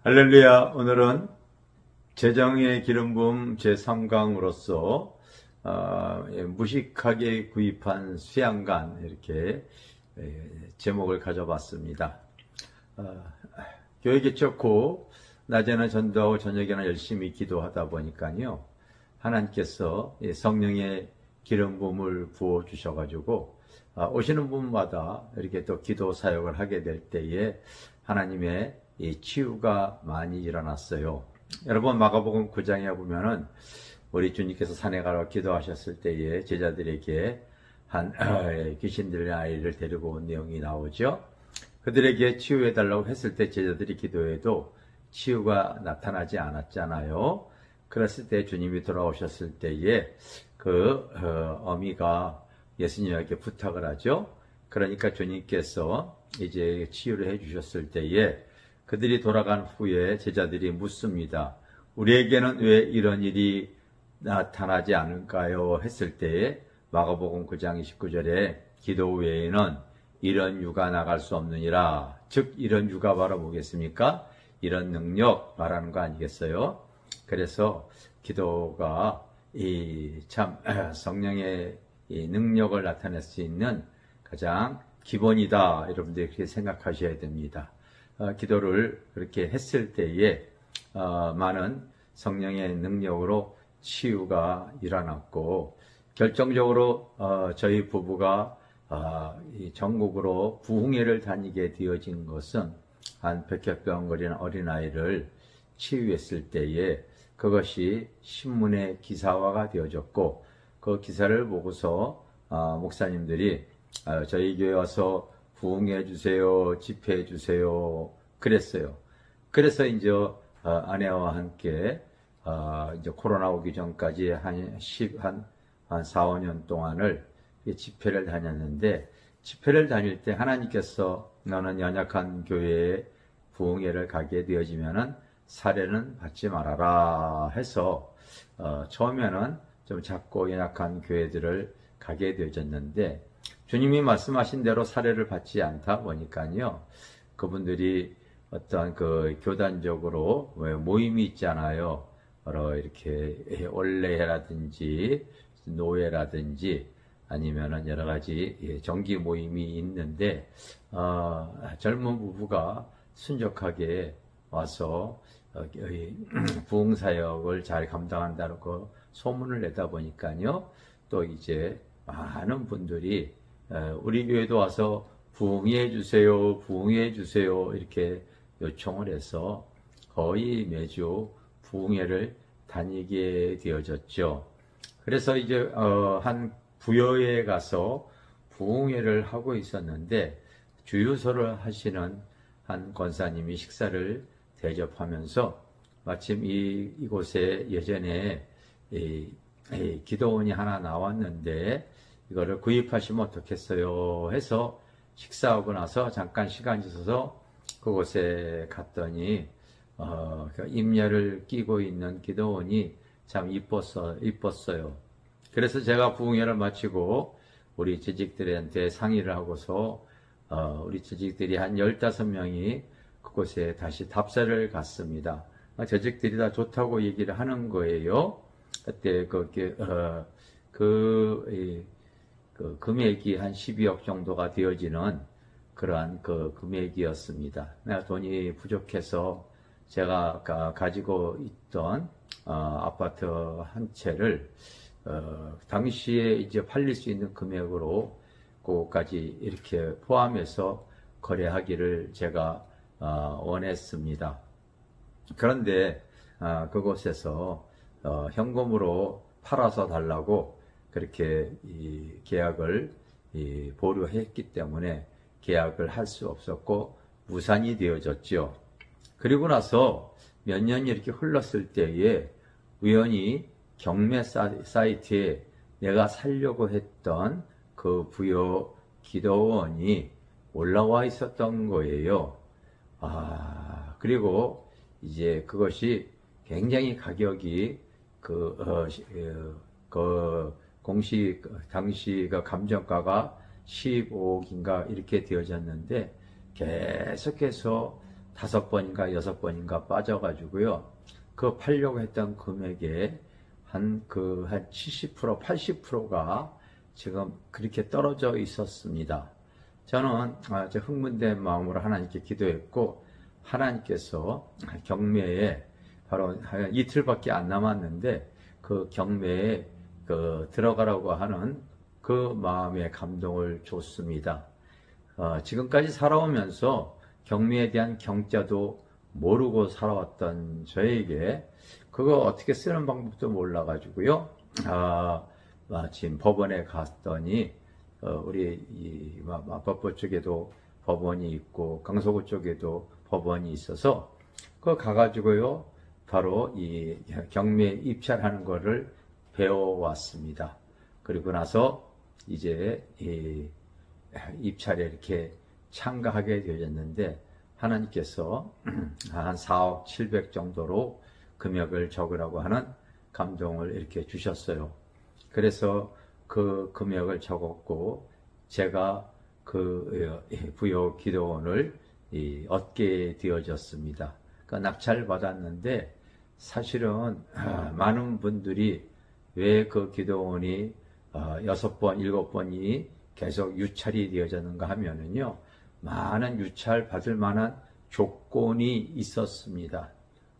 할렐루야. 오늘은 재정의 기름 부음 제3강으로서 무식하게 구입한 수양간 이렇게 제목을 가져봤습니다. 교회 개척후 낮에는 전도하고 저녁에는 열심히 기도하다 보니까요, 하나님께서 성령의 기름 부음을 부어 주셔가지고 오시는 분마다 이렇게 또 기도 사역을 하게 될 때에 하나님의 이 치유가 많이 일어났어요. 여러분, 마가복음 9장에 보면은 우리 주님께서 산에 가서 기도하셨을 때에 제자들에게 한 귀신 들린 아이를 데리고 온 내용이 나오죠. 그들에게 치유해달라고 했을 때 제자들이 기도해도 치유가 나타나지 않았잖아요. 그랬을 때 주님이 돌아오셨을 때에 그 어미가 예수님에게 부탁을 하죠. 그러니까 주님께서 이제 치유를 해주셨을 때에 그들이 돌아간 후에 제자들이 묻습니다. 우리에게는 왜 이런 일이 나타나지 않을까요? 했을 때에 마가복음 9장 29절에 기도 외에는 이런 유가 나갈 수 없느니라. 즉 이런 유가 바로 뭐겠습니까? 이런 능력 말하는 거 아니겠어요? 그래서 기도가 참 성령의 이 능력을 나타낼 수 있는 가장 기본이다. 여러분들이 그렇게 생각하셔야 됩니다. 기도를 그렇게 했을 때에 많은 성령의 능력으로 치유가 일어났고, 결정적으로 저희 부부가 전국으로 부흥회를 다니게 되어진 것은 한 100여병 걸린 어린아이를 치유했을 때에 그것이 신문의 기사화가 되어졌고, 그 기사를 보고서 목사님들이 저희 교회 와서 부흥해 주세요, 집회해 주세요, 그랬어요. 그래서 이제 아내와 함께 이제 코로나 오기 전까지 한 4, 5년 동안을 집회를 다녔는데, 집회를 다닐 때 하나님께서 너는 연약한 교회에 부흥회를 가게 되어지면은 사례는 받지 말아라 해서 처음에는 좀 작고 연약한 교회들을 가게 되어졌는데, 주님이 말씀하신 대로 사례를 받지 않다 보니까요, 그분들이 어떤 그 교단적으로 모임이 있잖아요. 바로 이렇게 원례라든지 노예라든지 아니면은 여러 가지 정기 모임이 있는데, 젊은 부부가 순적하게 와서 부흥 사역을 잘 감당한다고 소문을 내다 보니까요, 또 이제 많은 분들이 우리 교회도 와서 부흥해 주세요, 부흥해 주세요 이렇게 요청을 해서 거의 매주 부흥회를 다니게 되어졌죠. 그래서 이제 한 부여에 가서 부흥회를 하고 있었는데, 주유소를 하시는 한 권사님이 식사를 대접하면서 마침 이곳에 예전에 기도원이 하나 나왔는데 이거를 구입하시면 어떻겠어요 해서 식사하고 나서 잠깐 시간이 있어서 그곳에 갔더니 임야를 끼고 있는 기도원이 참 이뻤어요. 그래서 제가 부흥회를 마치고 우리 재직들한테 상의를 하고서 우리 재직들이 한 15명이 그곳에 다시 답사를 갔습니다. 재직들이 다 좋다고 얘기를 하는 거예요. 그때 그 금액이 한 12억 정도가 되어지는 그러한 그 금액이었습니다. 내가 돈이 부족해서 제가 가지고 있던 아파트 한 채를 당시에 이제 팔릴 수 있는 금액으로 그것까지 이렇게 포함해서 거래하기를 제가 원했습니다. 그런데 그곳에서 현금으로 팔아서 달라고 그렇게 이 계약을 보류했기 때문에 계약을 할 수 없었고 무산이 되어졌죠. 그리고 나서 몇 년이 이렇게 흘렀을 때에 우연히 경매 사이트에 내가 살려고 했던 그 부여 기도원이 올라와 있었던 거예요. 그리고 이제 그것이 굉장히 가격이 당시가 감정가가 15억인가 이렇게 되어졌는데, 계속해서 5번인가 6번인가 빠져가지고요. 그 팔려고 했던 금액에 한 70%, 80%가 지금 그렇게 떨어져 있었습니다. 저는 흥분된 마음으로 하나님께 기도했고, 하나님께서 경매에 바로 이틀밖에 안 남았는데 그 경매에 들어가라고 하는 그 마음의 감동을 줬습니다. 지금까지 살아오면서 경매에 대한 경자도 모르고 살아왔던 저에게 그거 어떻게 쓰는 방법도 몰라가지고요. 지금 법원에 갔더니 우리 마포 쪽에도 법원이 있고 강서구 쪽에도 법원이 있어서 그거 가가지고요. 바로 이 경매 입찰하는 거를 배워왔습니다. 그리고 나서 이제 이 입찰에 이렇게 참가하게 되었는데 하나님께서 한 4억 7백 정도로 금액을 적으라고 하는 감동을 이렇게 주셨어요. 그래서 그 금액을 적었고 제가 그 부여 기도원을 얻게 되어졌습니다. 낙찰 받았는데 사실은 많은 분들이 왜 그 기도원이 6번, 7번이 계속 유찰이 되어졌는가 하면은요, 많은 유찰 받을 만한 조건이 있었습니다.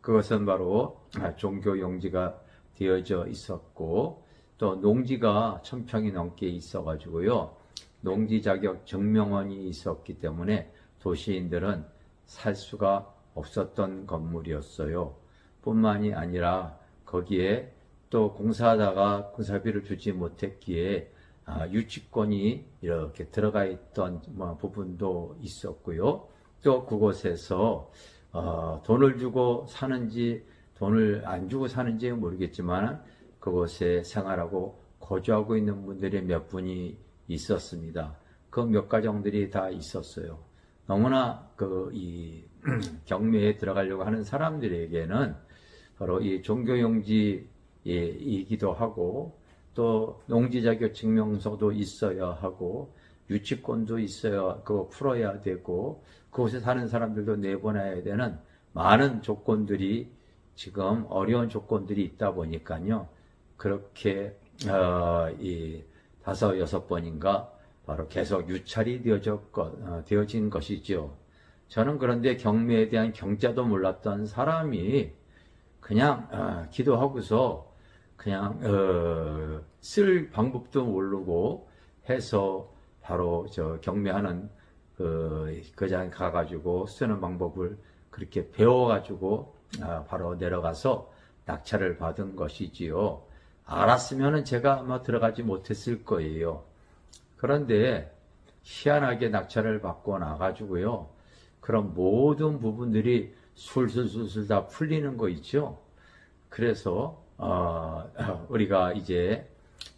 그것은 바로 종교 용지가 되어져 있었고, 또 농지가 1000평이 넘게 있어가지고요, 농지 자격 증명원이 있었기 때문에 도시인들은 살 수가 없었던 건물이었어요. 뿐만이 아니라 거기에 또 공사하다가 공사비를 주지 못했기에 유치권이 이렇게 들어가 있던 부분도 있었고요. 또 그곳에서 돈을 주고 사는지 돈을 안 주고 사는지 모르겠지만 그곳에 생활하고 거주하고 있는 분들이 몇 분이 있었습니다. 그 몇 가정들이 다 있었어요. 너무나 이 경매에 들어가려고 하는 사람들에게는 바로 이 종교용지이기도 하고 또 농지 자격 증명서도 있어야 하고 유치권도 있어야 그거 풀어야 되고 그곳에 사는 사람들도 내보내야 되는 많은 조건들이 지금 어려운 조건들이 있다 보니까요. 그렇게 이 5, 6번인가 바로 계속 유찰이 되어진 것이죠. 저는 그런데 경매에 대한 경자도 몰랐던 사람이 그냥 기도하고서 그냥 쓸 방법도 모르고 해서 바로 경매하는 그장 가가지고 쓰는 방법을 그렇게 배워가지고 바로 내려가서 낙찰을 받은 것이지요. 알았으면은 제가 아마 들어가지 못했을 거예요. 그런데 희한하게 낙찰을 받고 나가지고요. 그런 모든 부분들이 술술술술 다 풀리는 거 있죠. 그래서 우리가 이제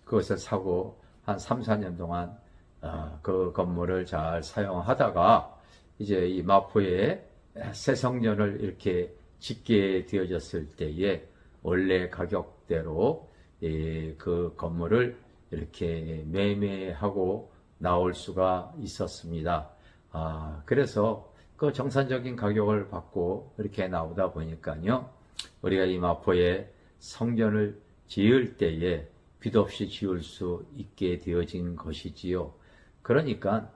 그것을 사고 한 3, 4년 동안 그 건물을 잘 사용하다가 이제 이 마포에 새 성전을 이렇게 짓게 되어졌을 때에 원래 가격대로 그 건물을 이렇게 매매하고 나올 수가 있었습니다. 그래서 그 정상적인 가격을 받고 이렇게 나오다 보니까요. 우리가 이 마포에 성전을 지을 때에 빚 없이 지을 수 있게 되어진 것이지요. 그러니까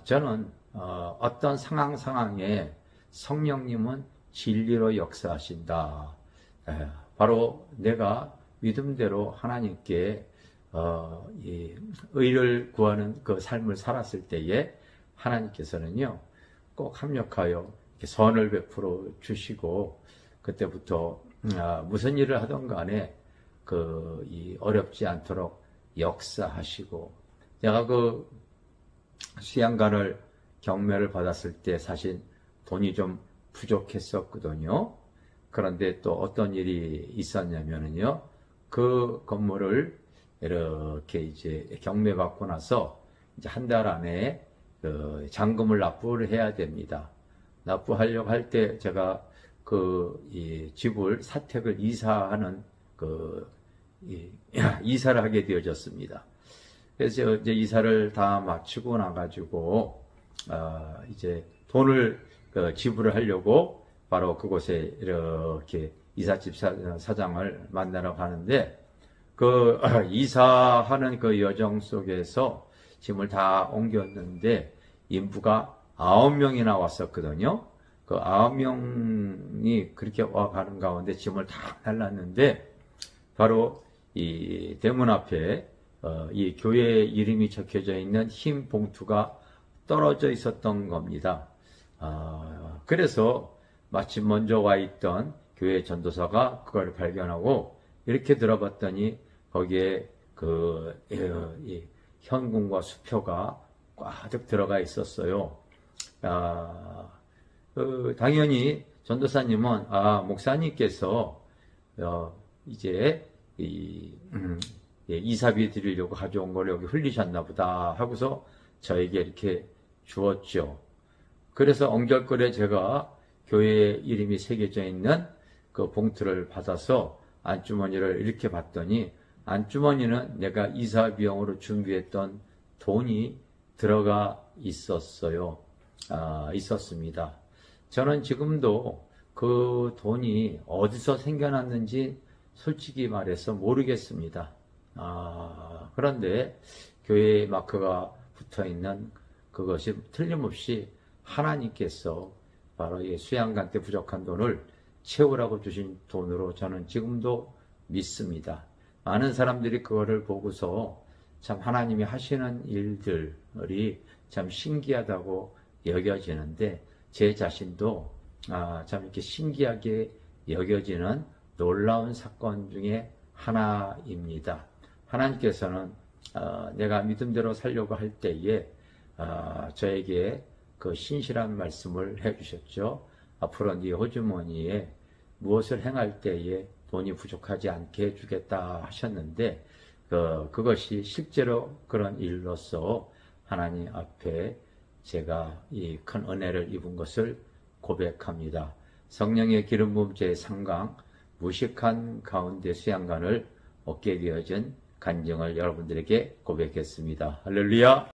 저는 어떤 상황에 성령님은 진리로 역사하신다. 바로 내가 믿음대로 하나님께 이 의를 구하는 그 삶을 살았을 때에 하나님께서는요 꼭 합력하여 선을 베풀어 주시고 그때부터 무슨 일을 하던 간에 이 어렵지 않도록 역사하시고 제가 그 수양관을 경매를 받았을 때 사실 돈이 좀 부족했었거든요. 그런데 또 어떤 일이 있었냐면요. 그 건물을 이렇게 이제 경매 받고 나서 이제 한 달 안에 그 잔금을 납부를 해야 됩니다. 납부하려고 할 때 제가 이 집을 사택을 이사하는 이사를 하게 되어졌습니다. 그래서 이제 이사를 다 마치고 나가지고 이제 돈을 그 지불을 하려고 바로 그곳에 이렇게 이삿집 사장을 만나러 가는데, 그 이사하는 그 여정 속에서 짐을 다 옮겼는데 인부가 9명이나 왔었거든요. 그 9명이 그렇게 와 가는 가운데 짐을 다 날랐는데, 바로 이 대문 앞에 이 교회 이름이 적혀져 있는 흰 봉투가 떨어져 있었던 겁니다. 그래서 마침 먼저 와 있던 교회 전도사가 그걸 발견하고 이렇게 들어봤더니 거기에 그 현금과 수표가 꽉 들어가 있었어요. 당연히 전도사님은 목사님께서 이제 이사비 드리려고 가져온 걸 여기 흘리셨나 보다 하고서 저에게 이렇게 주었죠. 그래서 엉절거려 제가 교회 이름이 새겨져 있는 그 봉투를 받아서 안주머니를 이렇게 봤더니 안주머니는 내가 이사 비용으로 준비했던 돈이 들어가 있었어요. 있었습니다. 저는 지금도 그 돈이 어디서 생겨났는지 솔직히 말해서 모르겠습니다. 그런데 교회에 마크가 붙어 있는 그것이 틀림없이 하나님께서 바로 이 수양관 때 부족한 돈을 채우라고 주신 돈으로 저는 지금도 믿습니다. 많은 사람들이 그거를 보고서 참 하나님이 하시는 일들이 참 신기하다고 여겨지는데, 제 자신도 참 이렇게 신기하게 여겨지는 놀라운 사건 중에 하나입니다. 하나님께서는 내가 믿음대로 살려고 할 때에 저에게 그 신실한 말씀을 해주셨죠. 앞으로 네 호주머니에 무엇을 행할 때에 돈이 부족하지 않게 해주겠다 하셨는데, 그것이 실제로 그런 일로서 하나님 앞에 제가 이 큰 은혜를 입은 것을 고백합니다. 성령의 기름 부음 제3강 무식한 가운데 수양관을 얻게 되어진 간증을 여러분들에게 고백했습니다. 할렐루야.